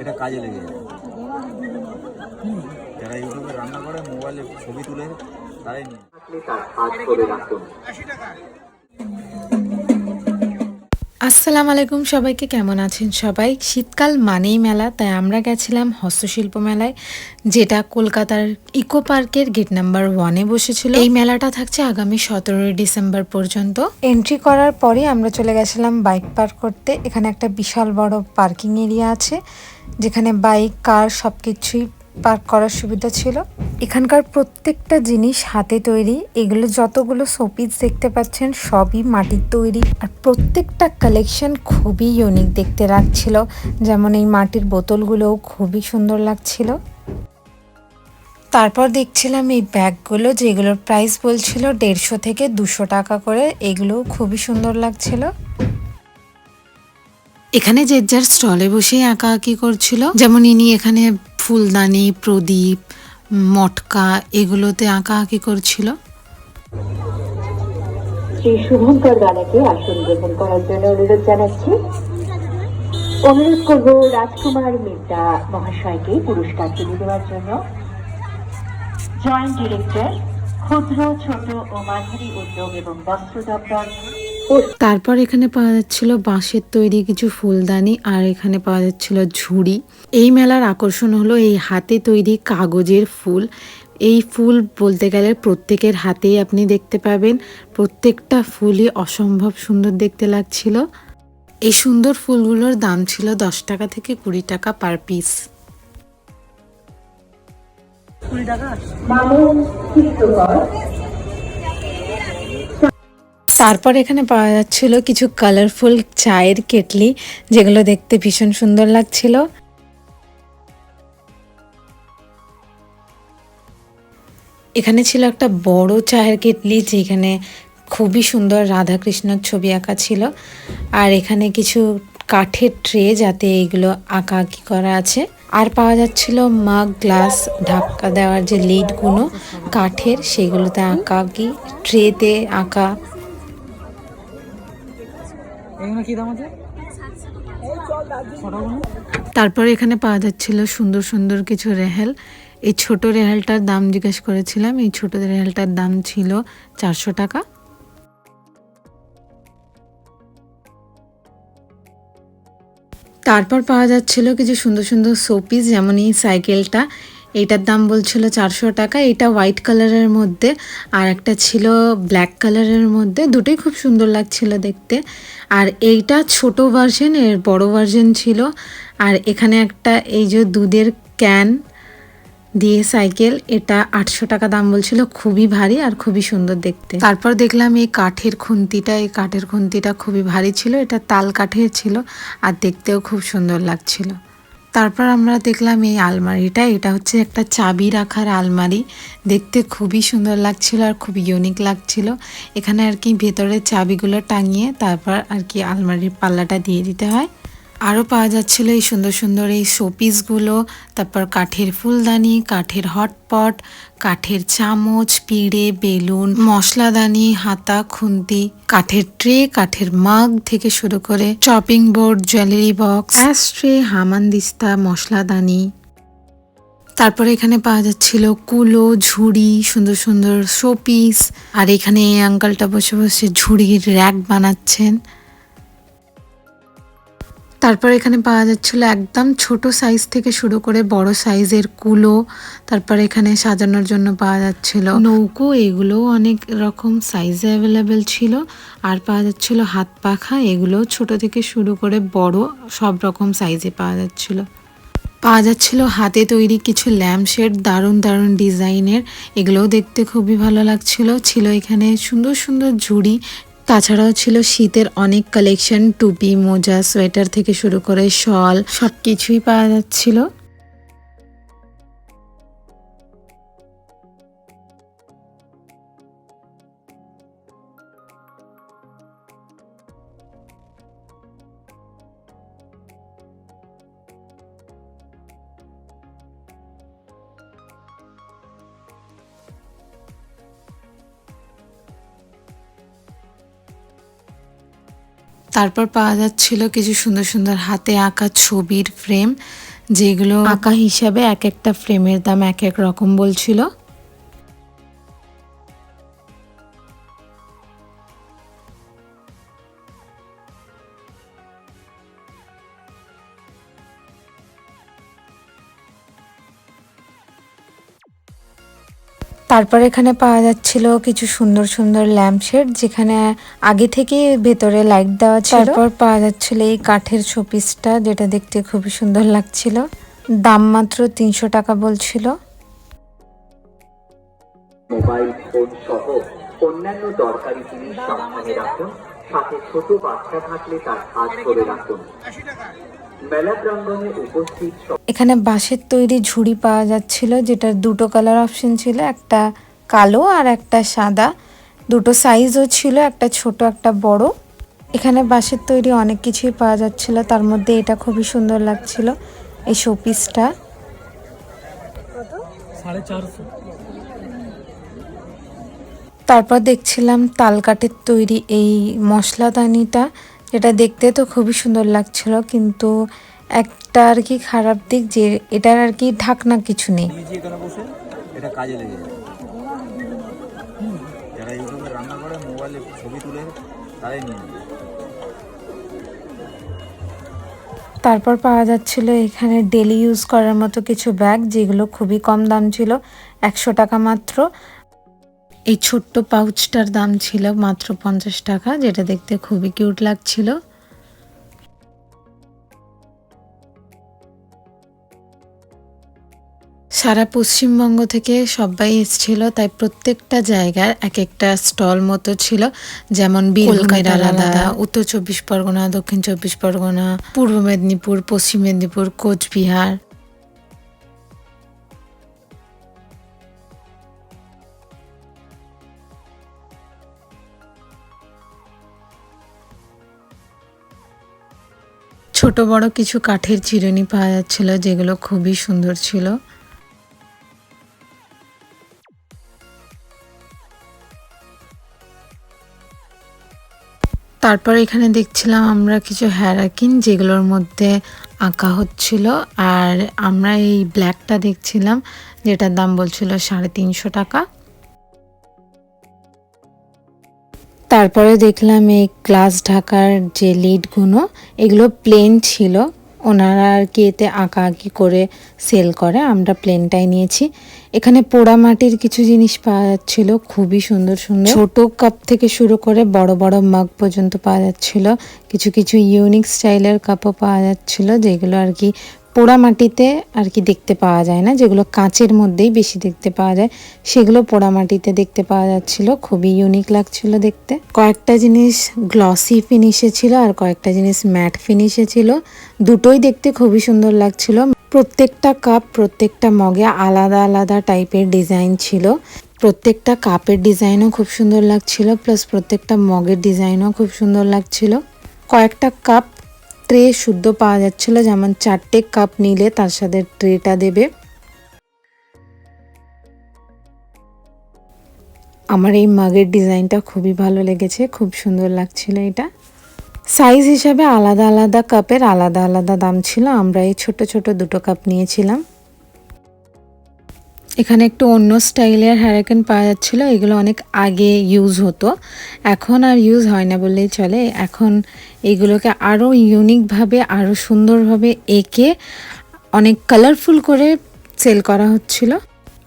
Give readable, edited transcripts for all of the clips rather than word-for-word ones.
এটা কাজে লেগে যায়। যারা ইউটিউবে রান্না করে মোবাইলে ছবি তুলে তারাই নিয়ে। আসসালামু আলাইকুম, সবাইকে কেমন আছেন সবাই। শীতকাল মানেই মেলা, তাই আমরা গেছিলাম হস্তশিল্প মেলায়, যেটা কলকাতার ইকো পার্কের গেট নাম্বার 1-এ বসেছিল। এই মেলাটা থাকছে আগামী 17 ডিসেম্বর পর্যন্ত। এন্ট্রি করার পরে আমরা চলে গেছিলাম বাইক পার্ক করতে। এখানে একটা বিশাল বড় পার্কিং এরিয়া আছে, যেখানে বাইক, কার সবকিছুই পার্ক করার সুবিধা ছিল। এখানকার প্রত্যেকটা জিনিস হাতে তৈরি। এগুলো যতগুলো শোপিস দেখতে পাচ্ছেন সবই মাটির তৈরি, আর প্রত্যেকটা কালেকশন খুবই ইউনিক দেখতে লাগছিল। যেমন এই মাটির বোতলগুলোও খুবই সুন্দর লাগছিল। তারপর দেখছিলাম এই ব্যাগগুলো, যেগুলোর প্রাইস বলছিল 150 থেকে 200 টাকা করে। এগুলো খুবই সুন্দর লাগছিল। এখানে যে যার স্টলে বসেই আঁকাআঁকি করছিল। যেমন ইনি এখানে ফুলদানি, প্রদীপ, মটকা এগুলোতে আঁকাআঁকি করছিল। শ্রী শুভঙ্কর রানাকে আসন গ্রহণ করার জন্য অনুরোধ জানাচ্ছি। অনুরোধ করব রাজকুমার মির্জা মহাশয়কে পুরস্কার তুলে দেওয়ার জন্য। জয়েন্ট ডিরেক্টর, ক্ষুদ্র, ছোট ও মাঝারি উদ্যোগ এবং বস্ত্র দপ্তর। তারপর এখানে পাওয়া যাচ্ছিল বাঁশের তৈরি কিছু ফুলদানি, আর এখানে পাওয়া যাচ্ছিল ঝুড়ি। এই মেলার আকর্ষণ হলো এই হাতে তৈরি কাগজের ফুল। এই ফুল বলতে গেলে প্রত্যেকের হাতেই আপনি দেখতে পাবেন। প্রত্যেকটা ফুলই অসম্ভব সুন্দর দেখতে লাগছিল। এই সুন্দর ফুলগুলোর দাম ছিল 10 টাকা থেকে 20 টাকা পার পিস। তারপর এখানে পাওয়া যাচ্ছিল কিছু কালারফুল চায়ের কেটলি, যেগুলো দেখতে ভীষণ সুন্দর লাগছিল। এখানে ছিল একটা বড় চায়ের কেটলি, যেখানে খুবই সুন্দর রাধাকৃষ্ণর ছবি আঁকা ছিল। আর এখানে কিছু কাঠের ট্রে, যাতে এইগুলো আঁকাআঁকি করা আছে। আর পাওয়া যাচ্ছিল মাগ, গ্লাস, ঢাকা দেওয়ার যে লিডগুলো কাঠের, সেগুলোতে আঁকাআঁকি, ট্রেতে আঁকা। তারপর এখানে পাওয়া যাচ্ছিল সুন্দর সুন্দর কিছু রেহেল। এই ছোট রেহেলটার দাম জিজ্ঞেস করেছিলাম। এই ছোট রেহেলটার দাম ছিল 400 টাকা। তারপর পাওয়া যাচ্ছিল কিছু সুন্দর সুন্দর শোপিস, যেমন এই সাইকেলটা, এইটার দাম বলছিল 400 টাকা। এটা হোয়াইট কালারের মধ্যে, আর একটা ছিল ব্ল্যাক কালারের মধ্যে। দুটোই খুব সুন্দর লাগছিল দেখতে। আর এইটা ছোট ভার্সন, এর বড় ভার্সন ছিল। আর এখানে একটা এই যে দুধের ক্যান দিয়ে সাইকেল, এটা 800 টাকা দাম বলছিল। খুবই ভারী আর খুবই সুন্দর দেখতে। তারপর দেখলাম এই কাঠের খুন্তিটা। এই কাঠের খুন্তিটা খুবই ভারী ছিল। এটা তাল কাঠের ছিল, আর দেখতেও খুব সুন্দর লাগছিল। তারপর আমরা দেখলাম এই আলমারিটা। এটা হচ্ছে একটা চাবি রাখার আলমারি। দেখতে খুবই সুন্দর লাগছিল আর খুব ইউনিক লাগছিল। এখানে আর কি ভেতরে চাবিগুলো টাঙিয়ে তারপর আর কি আলমারির পাল্লাটা দিয়ে দিতে হয়। আরও পাওয়া যাচ্ছিল এই সুন্দর সুন্দর এই শোপিসগুলো। তারপর কাঠের ফুলদানি, কাঠের হটপট, কাঠের চামচ, পিঁড়ে, বেলুন, মশলাদানি, হাতা, খুন্তি, কাঠের ট্রে, কাঠের মাগ থেকে শুরু করে chopping board, jewellery box, ashtray, হামানদিস্তা, মশলাদানি। তারপরে এখানে পাওয়া যাচ্ছিল কুলো, ঝুড়ি, সুন্দর সুন্দর শোপিস। আর এখানে এই আঙ্কালটা বসে বসে ঝুড়ির র্যাক বানাচ্ছেন। তারপর এখানে পাওয়া যাচ্ছিল একদম ছোট সাইজ থেকে শুরু করে বড় সাইজের কুলো। তারপর এখানে সাজানোর জন্য পাওয়া যাচ্ছিল নৌকো। এগুলো অনেক রকম সাইজে অ্যাভেলেবেল ছিল। আর পাওয়া যাচ্ছিল হাত পাখা। এগুলো ছোট থেকে শুরু করে বড় সব রকম সাইজে পাওয়া যাচ্ছিল। পাওয়া যাচ্ছিল হাতে তৈরি কিছু ল্যাম্পশেড, দারুণ দারুণ ডিজাইনের। এগুলোও দেখতে খুবই ভালো লাগছিল। ছিল এখানে সুন্দর সুন্দর ঝুড়ি। তাছাড়াও ছিল শীতের অনেক কালেকশন, টুপি, মোজা, সোয়েটার থেকে শুরু করে শল, সব কিছুই পাওয়া যাচ্ছিল। তারপর পাওয়া যাচ্ছিল কিছু সুন্দর সুন্দর হাতে আঁকা ছবির ফ্রেম, যেগুলো আঁকা হিসাবে এক একটা ফ্রেমের দাম এক এক রকম বলছিল। তারপর এখানে পাওয়া যাচ্ছিল কিছু সুন্দর সুন্দর ল্যাম্পশেড, যেখানে আগে থেকে ভেতরে লাইট দেওয়া ছিল। তারপর পাওয়া যাচ্ছিল এই কাঠের শোপিসটা, যেটা দেখতে খুবই সুন্দর লাগছিল। দাম মাত্র 300 টাকা বলছিল। মোবাইল ফোন সহ অন্যান্য দরকারি জিনিস সাবধানে রাখুন, সাথে ছোট বাচ্চা থাকলে তার হাত ধরে রাখুন। মেলা প্রাঙ্গণে উপস্থিত এখানে বাঁশের তৈরি ঝুড়ি পাওয়া যাচ্ছিল, যেটার দুটো কালার অপশন ছিল, একটা কালো আর একটা সাদা। দুটো সাইজও ছিল, একটা ছোট একটা বড়। এখানে বাঁশের তৈরি অনেক কিছুই পাওয়া যাচ্ছিল, তার মধ্যে এটা খুবই সুন্দর লাগছিল, এই শোপিসটা। তারপর দেখছিলাম তাল কাঠের তৈরি এই মশলাদানিটা, যেটা দেখতে তো খুবই সুন্দর লাগছিল, কিন্তু একটা আর কি খারাপ দিক যে এটার আর কি ঢাকনা কিছু নেই। নিজে এখানে বসে এটা কাজে লেগে যায়। যারা ইউটিউবে রান্না করে মোবাইলে ছবি তুলে তারাই নিয়ে নেবে। তারপর পাওয়া যাচ্ছিল এখানে ডেলি ইউজ করার মতো কিছু ব্যাগ, যেগুলো খুবই কম দাম ছিল, 100 টাকা মাত্র। এই ছোট্ট পাউচটার দাম ছিল মাত্র 50 টাকা, যেটা দেখতে খুবই কিউট লাগছিল। সারা পশ্চিমবঙ্গ থেকে সবাই এসেছিল, তাই প্রত্যেকটা জায়গার এক একটা স্টল মতো ছিল, যেমন কলকাতার আলাদা, উত্তর 24 পরগনা, দক্ষিণ 24 পরগনা, পূর্ব মেদিনীপুর, পশ্চিম মেদিনীপুর, কোচবিহার। ছোট বড় কিছু কাঠের চিরুনি পাওয়া যাচ্ছিল, যেগুলো খুবই সুন্দর ছিল। তারপর এখানে দেখছিলাম আমরা কিছু হ্যারাকিন, যেগুলোর মধ্যে আঁকা হচ্ছিল, আর আমরা এই ব্ল্যাকটা দেখছিলাম, যেটার দাম বলছিল 350 টাকা। তারপরে দেখলাম এই গ্লাস ঢাকার যে লিডগুলো, এগুলো প্লেন ছিল, ওনারা আর কি এতে আঁকা আঁকি করে সেল করে, আমরা প্লেনটাই নিয়েছি। এখানে পোড়া মাটির কিছু জিনিস পাওয়া যাচ্ছিল, খুবই সুন্দর সুন্দর, ছোট কাপ থেকে শুরু করে বড় বড় মাগ পর্যন্ত পাওয়া যাচ্ছিল। কিছু কিছু ইউনিক স্টাইলের কাপও পাওয়া যাচ্ছিল, যেগুলো আর কি পোড়া মাটিতে আর কি দেখতে পাওয়া যায় না, যেগুলো কাঁচের মধ্যেই বেশি দেখতে পাওয়া যায়, সেগুলো পোড়া মাটিতে দেখতে পাওয়া যাচ্ছিল, খুবই ইউনিক লাগছিল দেখতে। কয়েকটা জিনিস গ্লসি ফিনিশে ছিল আর কয়েকটা জিনিস ম্যাট ফিনিশে ছিল, দুটোই দেখতে খুবই সুন্দর লাগছিল। প্রত্যেকটা কাপ, প্রত্যেকটা মগে আলাদা আলাদা টাইপের ডিজাইন ছিল, প্রত্যেকটা কাপের ডিজাইনও খুব সুন্দর লাগছিল, প্লাস প্রত্যেকটা মগের ডিজাইনও খুব সুন্দর লাগছিল। কয়েকটা কাপ ট্রে শুদ্ধ পাওয়া যাচ্ছিল, যেমন 4টে কাপ নিলে তার সাথে ট্রেটা দেবে। আমার এই মাগের ডিজাইনটা খুবই ভালো লেগেছে, খুব সুন্দর লাগছিল এটা। সাইজ হিসাবে আলাদা আলাদা কাপের আলাদা আলাদা দাম ছিল, আমরা এই ছোট ছোট দুটো কাপ নিয়েছিলাম। এখানে একটু অন্য স্টাইলের হ্যারাকেন পাওয়া যাচ্ছিল, এগুলো অনেক আগে ইউজ হতো, এখন আর ইউজ হয় না বললেই চলে। এখন এগুলোকে আরও ইউনিকভাবে, আরও সুন্দরভাবে এঁকে অনেক কালারফুল করে সেল করা হচ্ছিল।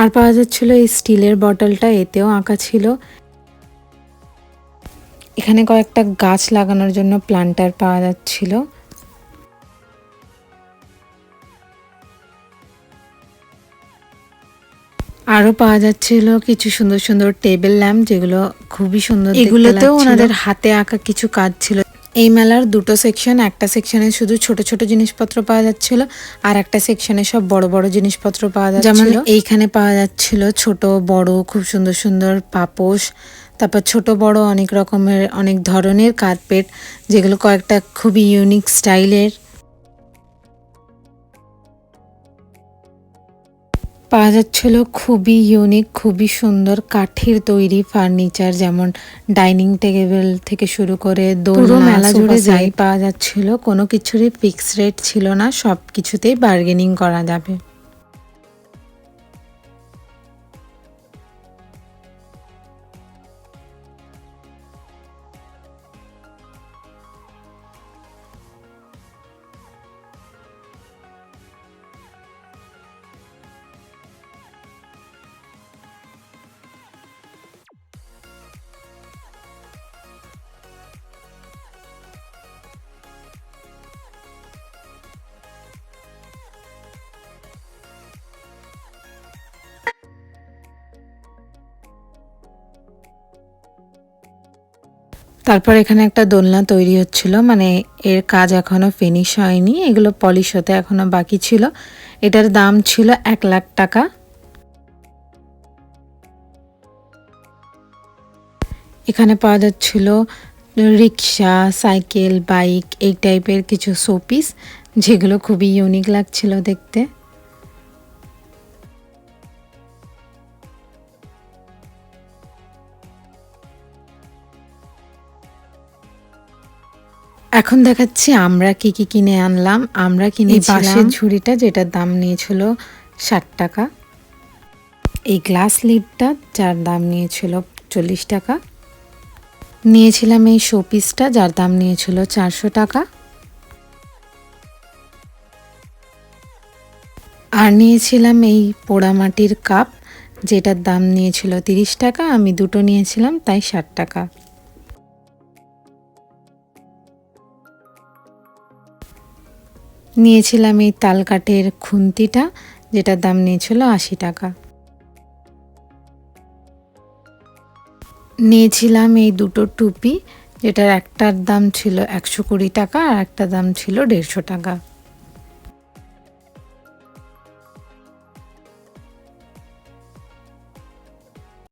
আর পাওয়া যাচ্ছিল এই স্টিলের বটলটা, এতেও আঁকা ছিল। এখানে কয়েকটা গাছ লাগানোর জন্য প্লান্টার পাওয়া যাচ্ছিল। আরো পাওয়া যাচ্ছিল কিছু সুন্দর সুন্দর টেবিল ল্যাম্প, যেগুলো খুবই সুন্দর, এগুলোতেও ওনাদের হাতে আঁকা কিছু কাজ ছিল। এই মেলার দুটো সেকশন, একটা সেকশনে শুধু ছোট ছোট জিনিসপত্র পাওয়া যাচ্ছিল, আর একটা সেকশনে সব বড় বড় জিনিসপত্র পাওয়া যাচ্ছিল। যেমন এইখানে পাওয়া যাচ্ছিল ছোট বড় খুব সুন্দর সুন্দর পাপোশ, তারপর ছোট বড় অনেক রকমের অনেক ধরনের কার্পেট, যেগুলো কয়েকটা খুবই ইউনিক স্টাইলের। পাওয়া যাচ্ছিল খুবই ইউনিক, খুবই সুন্দর কাঠের তৈরি ফার্নিচার, যেমন ডাইনিং টেবিল থেকে শুরু করে দোলনা, মেলা জুড়ে যাই পাওয়া যাচ্ছিল। কোনো কিছুরই ফিক্স রেট ছিল না, সব কিছুতেই বার্গেনিং করা যাবে। তারপর এখানে একটা দোলনা তৈরি হচ্ছিল, মানে এর কাজ এখনো ফিনিশ হয়নি, এগুলো পলিশ হতে এখনো বাকি ছিল। এটার দাম ছিল 1,00,000 টাকা। এখানে পাওয়া যাচ্ছিল রিক্সা, সাইকেল, বাইক, এই টাইপের কিছু শোপিস, যেগুলো খুবই ইউনিক লাগছিল দেখতে। এখন দেখাচ্ছি আমরা কি কি কিনে আনলাম। আমরা কিনেছিলাম বাঁশের ঝুড়িটা, যেটার দাম নিয়েছিল 60 টাকা। এই গ্লাস লিডটা, যার দাম নিয়েছিল 40 টাকা। নিয়েছিলাম এই শোপিসটা, যার দাম নিয়েছিল 400 টাকা। আর নিয়েছিলাম এই পোড়ামাটির কাপ, যেটার দাম নিয়েছিল 30 টাকা। আমি দুটো নিয়েছিলাম, তাই 60 টাকা। নিয়েছিলাম এই তালকাঠের খুন্তিটা, যেটার দাম নিয়েছিল 80 টাকা। নিয়েছিলাম এই দুটো টুপি, যেটার একটার দাম ছিল 120 টাকা আর একটার দাম ছিল 150 টাকা।